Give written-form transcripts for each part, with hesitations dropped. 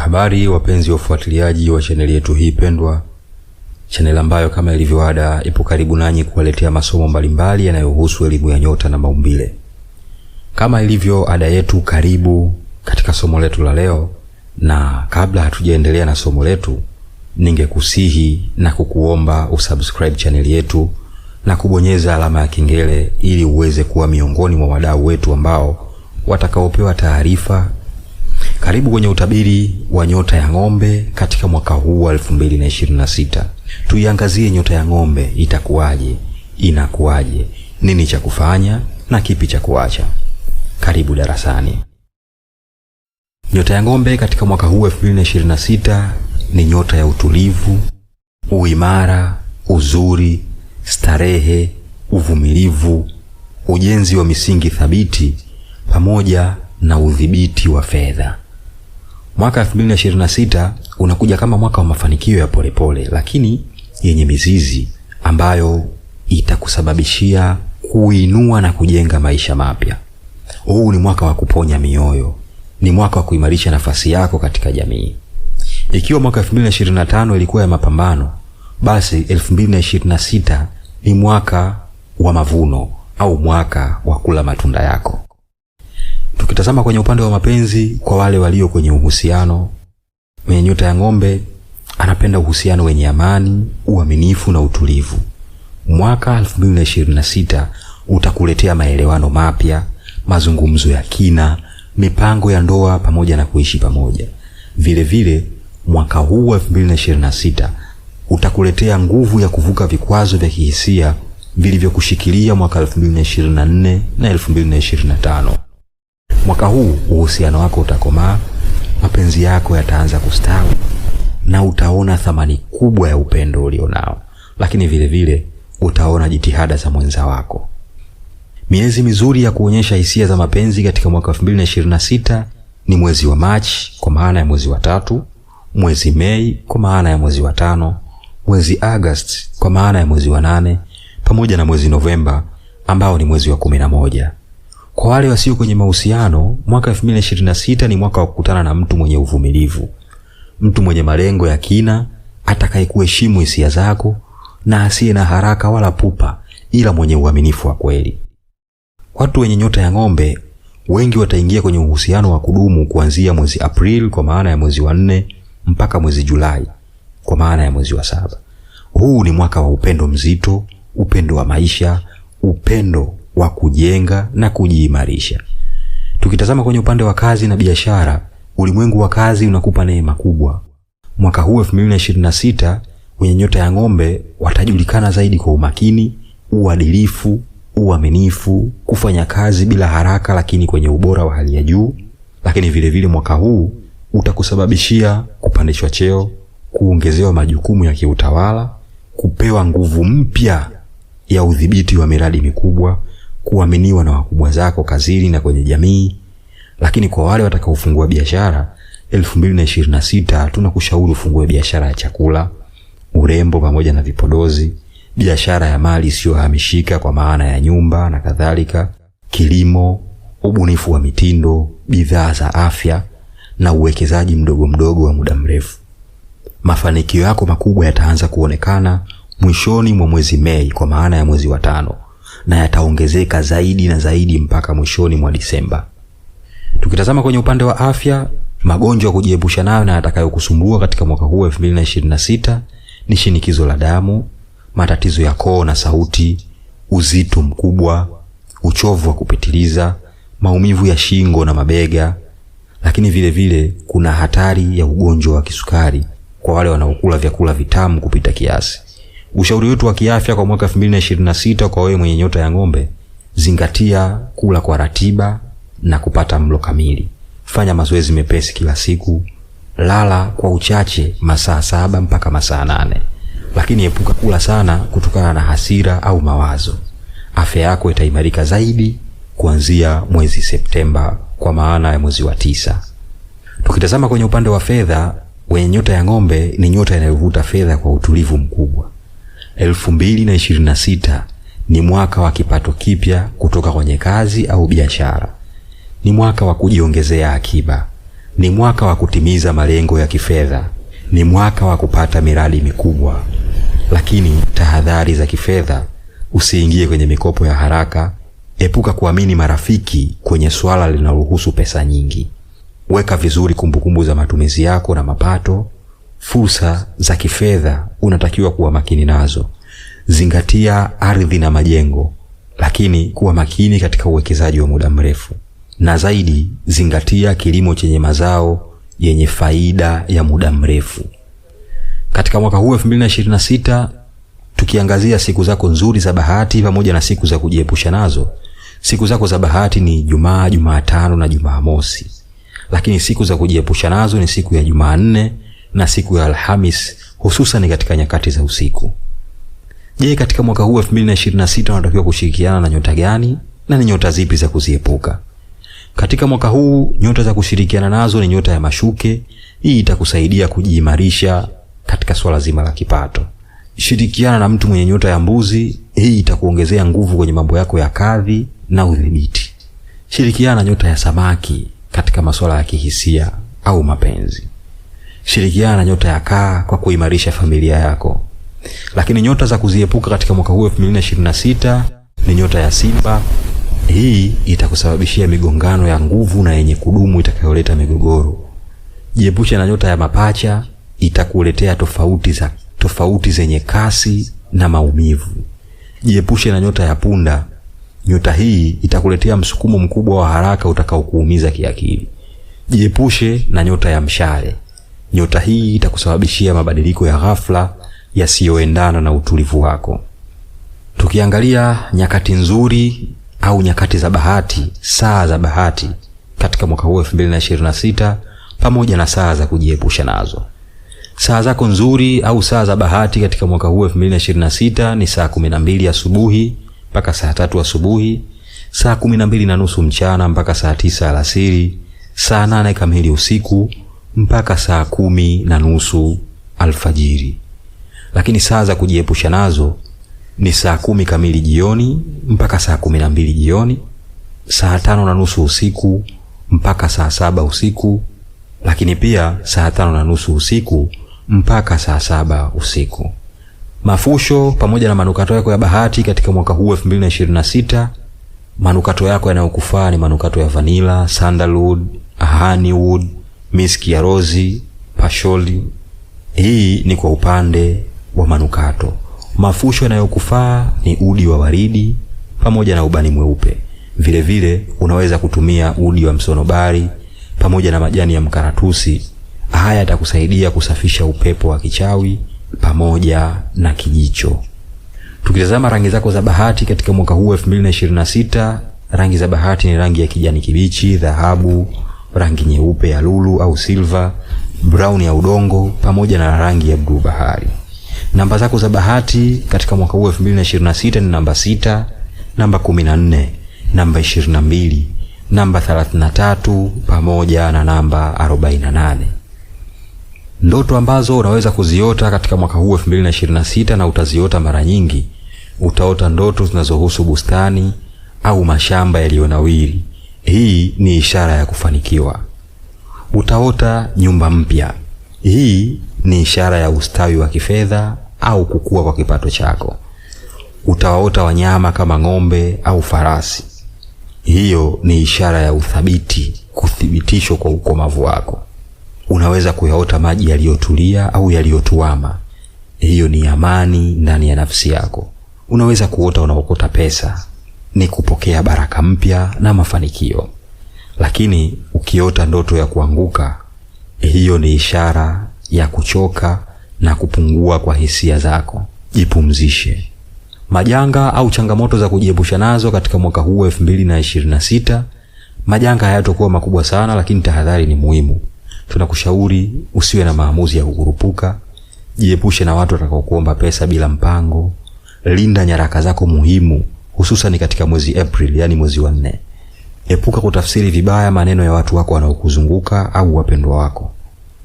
Habari wapenzi wafuatiliaji wa chaneli yetu hii pendwa, chaneli ambayo kama ilivyo ada ipo karibu nanyi kuwaletea masomo mbalimbali yanayohusu elimu ya nyota na maumbile. Kama ilivyo ada yetu, karibu katika somo letu la leo, na kabla hatujaendelea na somo letu, ningekusihi na kukuomba usubscribe chaneli yetu na kubonyeza alama ya kengele ili uweze kuwa miongoni mwa wadau wetu ambao watakaopewa taarifa. Karibu kwenye utabiri wa nyota ya ng'ombe katika mwaka huu wa 2026. Tuiangazie nyota ya ng'ombe itakuwaje, inakuwaje, nini cha kufanya na kipi cha kuacha. Karibu darasani. Nyota ya ng'ombe katika mwaka huu 2026 ni nyota ya utulivu, uimara, uzuri, starehe, uvumilivu, ujenzi wa misingi thabiti pamoja na udhibiti wa fedha. Mwaka 2026 unakuja kama mwaka wa mafanikio ya polepole lakini yenye mizizi ambayo itakusababishia kuinua na kujenga maisha mapya. Huu ni mwaka wa kuponya mioyo, ni mwaka wa kuimarisha nafasi yako katika jamii. Ikiwa mwaka 2025 ilikuwa ya mapambano, basi 2026 ni mwaka wa mavuno au mwaka wa kula matunda yako. Tukitazama kwenye upande wa mapenzi, kwa wale walio kwenye uhusiano, mwenye nyota ya ng'ombe anapenda uhusiano wenye amani, uaminifu na utulivu. Mwaka 2026 utakuletea maelewano mapya, mazungumzo ya kina, mipango ya ndoa pamoja na kuishi pamoja. Vile vile mwaka huu 2026 utakuletea nguvu ya kuvuka vikwazo vya kihisia vilivyokushikilia mwaka 2024 na 2025. Mwaka huu uhusiano wako utakomaa, mapenzi yako yataanza kustawi na utaona thamani kubwa ya upendo ulionao, lakini vile vile utaona jitihada za mwenza wako. Miezi mizuri ya kuonyesha hisia za mapenzi katika mwaka 2026 ni mwezi wa Machi kwa maana ya mwezi wa 3, mwezi Mei kwa maana ya mwezi wa 5, mwezi Agosti kwa maana ya mwezi wa 8 pamoja na mwezi Novemba ambao ni mwezi wa 11. Kwa wale wasio kwenye mahusiano, mwaka 2026 ni mwaka wa kukutana na mtu mwenye uvumilivu, mtu mwenye malengo ya kina, atakayekuheshimu hisia zako na asiye na haraka wala pupa, ila mwenye uaminifu wa kweli. Watu wenye nyota ya ng'ombe wengi wataingia kwenye uhusiano wa kudumu kuanzia mwezi April kwa maana ya mwezi wa 4 mpaka mwezi Julai kwa maana ya mwezi wa 7. Huu ni mwaka wa upendo mzito, upendo wa maisha, upendo wa kujenga na kujiimarisha. Tukitazama kwenye upande wa kazi na biashara, ulimwengu wa kazi unakupa neema kubwa. Mwaka huu 2026 wenye nyota ya ng'ombe watajulikana zaidi kwa umakini, uadilifu, uaminifu, kufanya kazi bila haraka lakini kwenye ubora wa hali ya juu. Lakini vile vile mwaka huu utakusababishia kupandishwa cheo, kuongezewa majukumu ya kiutawala, kupewa nguvu mpya ya udhibiti wa miradi mikubwa, kuaminiwa na wakubwa zako kazini na kwenye jamii. Lakini kwa wale watakaofungua biashara 2026 tunakushauri ufungue biashara ya chakula, urembo pamoja na vipodozi, biashara ya mali isiyohamishika kwa maana ya nyumba na kadhalika, kilimo, ubunifu wa mitindo, bidhaa za afya na uwekezaji mdogo mdogo wa muda mrefu. Mafanikio yako makubwa yataanza kuonekana mwishoni mwa mwezi Mei kwa maana ya mwezi wa 5 na yataongezeka zaidi na zaidi mpaka mwishoni mwa Disemba. Tukitazama kwenye upande wa afya, magonjwa kujiepusha nayo na yatakayokusumbua katika mwaka huu 2026 ni shinikizo la damu, matatizo ya koo na sauti, uzito mkubwa, uchovu wa kupitiliza, maumivu ya shingo na mabega. Lakini vile vile kuna hatari ya ugonjwa wa kisukari kwa wale wanaokula vyakula vitamu kupita kiasi. Ushauri wetu wa kiafya kwa mwaka 2026 kwa wewe mwenye nyota ya ng'ombe, zingatia kula kwa ratiba na kupata mlo kamili. Fanya mazoezi mepesi kila siku, lala kwa uchache masaa 7 mpaka masaa 8. Lakini epuka kula sana kutokana na hasira au mawazo. Afya yako itaimarika zaidi kuanzia mwezi Septemba kwa maana ya mwezi wa 9. Tukitazama kwenye upande wa fedha, wenye nyota ya ng'ombe ni nyota inayovuta fedha kwa utulivu mkubwa. 2026 ni mwaka wa kipato kipya kutoka kwenye kazi au biashara. Ni mwaka wa kujiongezea akiba, Ni mwaka wa kutimiza malengo ya kifedha. Ni mwaka wa kupata miradi mikubwa. Lakini tahadhari za kifedha: usiingie kwenye mikopo ya haraka. Epuka kuamini marafiki kwenye swala linalohusu pesa nyingi. Weka vizuri kumbukumbu za matumizi yako na mapato. Fursa za kifedha unatakiwa kuwa makini nazo. Zingatia ardhi na majengo, lakini kuwa makini katika uwekezaji wa muda mrefu. Na zaidi, zingatia kilimo chenye mazao yenye faida ya muda mrefu. Katika mwaka huu 2026, tukiangazia siku zako nzuri za bahati pamoja na siku za kujiepusha nazo. Siku zako za bahati ni Ijumaa, Jumatano na Jumamosi. Lakini siku za kujiepusha nazo ni siku ya Jumanne na siku ya Alhamis, hususan katika nyakati za usiku. Je, katika mwaka huu 2026 unatakiwa kushirikiana na nyota gani na ni nyota zipi za kuziepuka? Katika mwaka huu nyota za kushirikiana nazo ni nyota ya mashuke. Hii itakusaidia kujiimarisha katika swala zima la kipato. Shirikiana na mtu mwenye nyota ya mbuzi. Hii itakuongezea nguvu kwenye mambo yako ya kadhi na udhibiti. Shirikiana na nyota ya samaki katika masuala ya kihisia au mapenzi. Shirikiana na nyota ya kaa kwa kuimarisha familia yako. Lakini nyota za kuziepuka katika mwaka huu 2026 ni nyota ya Simba. Hii itakusababishia migongano ya nguvu na yenye kudumu itakayoleta migogoro. Jiepushe na nyota ya Mapacha, itakuletea tofauti zenye kasi na maumivu. Jiepushe na nyota ya Punda. Nyota hii itakuletea msukumo mkubwa wa haraka utakaokuumiza kiakili. Jiepushe na nyota ya Mshale. Nyota hii itakusababishia mabadiliko ya ghafla yasiyoendana na utulivu wako. Tukiangalia nyakati nzuri au nyakati za bahati, saa za bahati katika mwaka huu 2026 pamoja na saa za kujiepusha nazo. Saa zako nzuri au saa za bahati katika mwaka huu 2026 ni saa 12 asubuhi mpaka saa 3 asubuhi, saa 12:30 mchana mpaka saa 9 alasiri, saa 8 kamili usiku mpaka saa 10:30 alfajiri. Lakini saa za kujiepusha nazo ni saa 10 kamili jioni mpaka saa 12 jioni, saa 5:30 usiku mpaka saa 7 usiku, lakini pia saa 5:30 usiku mpaka saa 7 usiku. Mafusho pamoja na manukato yako ya bahati katika mwaka huu 2026. Manukato yako yanayokufaa ni manukato ya vanilla, sandalwood, honeywood, miski ya rozi, pasholi. Hii ni kwa upande wa manukato. Mafusho yanayokufaa ni udi wa waridi pamoja na ubani mweupe. Vile vile unaweza kutumia udi wa msonobari pamoja na majani ya mkaratusi. Haya yatakusaidia kusafisha upepo wa kichawi pamoja na kijicho. Tukitazama rangi zako za bahati katika mwaka huu 2026, rangi za bahati ni rangi ya kijani kibichi, dhahabu, rangi nyeupe ya lulu au silver, brown ya udongo pamoja na rangi ya blue bahari. Namba zako za bahati katika mwaka huu 2026 ni namba 6, namba 14, namba 22, namba 33 pamoja na namba 48. Ndoto ambazo unaweza kuziota katika mwaka huu 2026 na utaziota mara nyingi. Utaota ndoto zinazohusu bustani au mashamba yaliyonawiri. Hii ni ishara ya kufanikiwa. Utaota nyumba mpya. Hii ni ishara ya ustawi wa kifedha au kukua kwa kipato chako. Utaota wanyama kama ng'ombe au farasi. Hiyo ni ishara ya uthabiti, kuthibitishwa kwa ukomavu wako. Unaweza kuyaota maji yaliyotulia au yaliyotuama. Hiyo ni amani ndani ya nafsi yako. Unaweza kuota unaokota pesa, ni kupokea baraka mpya na mafanikio. Lakini ukiota ndoto ya kuanguka, hiyo ni ishara ya kuchoka na kupungua kwa hisia zako. Jipumzishe. Majanga au changamoto za kujiepusha nazo katika mwaka huu 2026. Majanga hayatakuwa makubwa sana, lakini tahadhari ni muhimu. Tunakushauri usiwe na maamuzi ya kukurupuka. Jiepushe na watu watakaokuomba pesa bila mpango. Linda nyaraka zako muhimu, hususan katika mwezi April, yani mwezi wa 4. Epuka kutafsiri vibaya maneno ya watu wako wanaokuzunguka au wapendwa wako.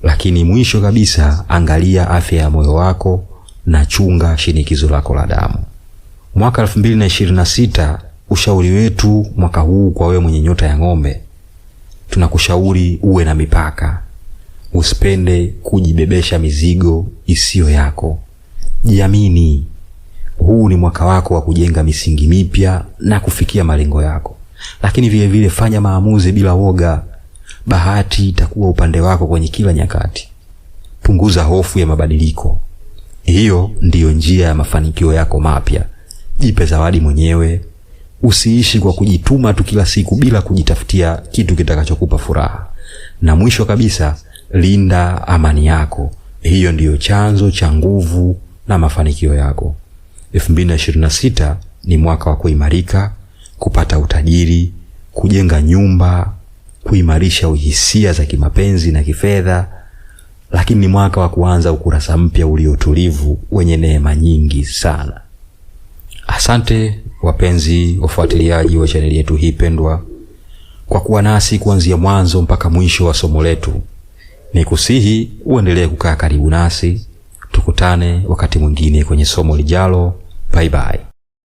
Lakini mwisho kabisa, angalia afya ya moyo wako na chunga shinikizo lako la damu. Mwaka 2026, ushauri wetu mwaka huu kwa wewe mwenye nyota ya ng'ombe: tunakushauri uwe na mipaka. Usipende kujibebesha mizigo isiyo yako. Jiamini. Huu ni mwaka wako wa kujenga misingi mipya na kufikia malengo yako. Lakini vile vile fanya maamuzi bila woga. Bahati itakuwa upande wako kwenye kila nyakati. Punguza hofu ya mabadiliko. Hiyo ndiyo njia ya mafanikio yako mapya. Jipe zawadi mwenyewe. Usiishi kwa kujituma tu kila siku bila kujitafutia kitu kitakachokupa furaha. Na mwisho kabisa, linda amani yako. Hiyo ndiyo chanzo cha nguvu na mafanikio yako. 2026 ni mwaka wa kuimarika, kupata utajiri, kujenga nyumba, kuimarisha hisia za kimapenzi na kifedha, lakini ni mwaka wa kuanza ukurasa mpya uliotulivu wenye neema nyingi sana. Asante wapenzi wafuatiliaji wa chaneli yetu hii pendwa kwa kuwa nasi kuanzia mwanzo mpaka mwisho wa somo letu. Nikusihi uendelee kukaa karibu nasi. Tukutane wakati mwingine kwenye somo lijalo. Bye bye.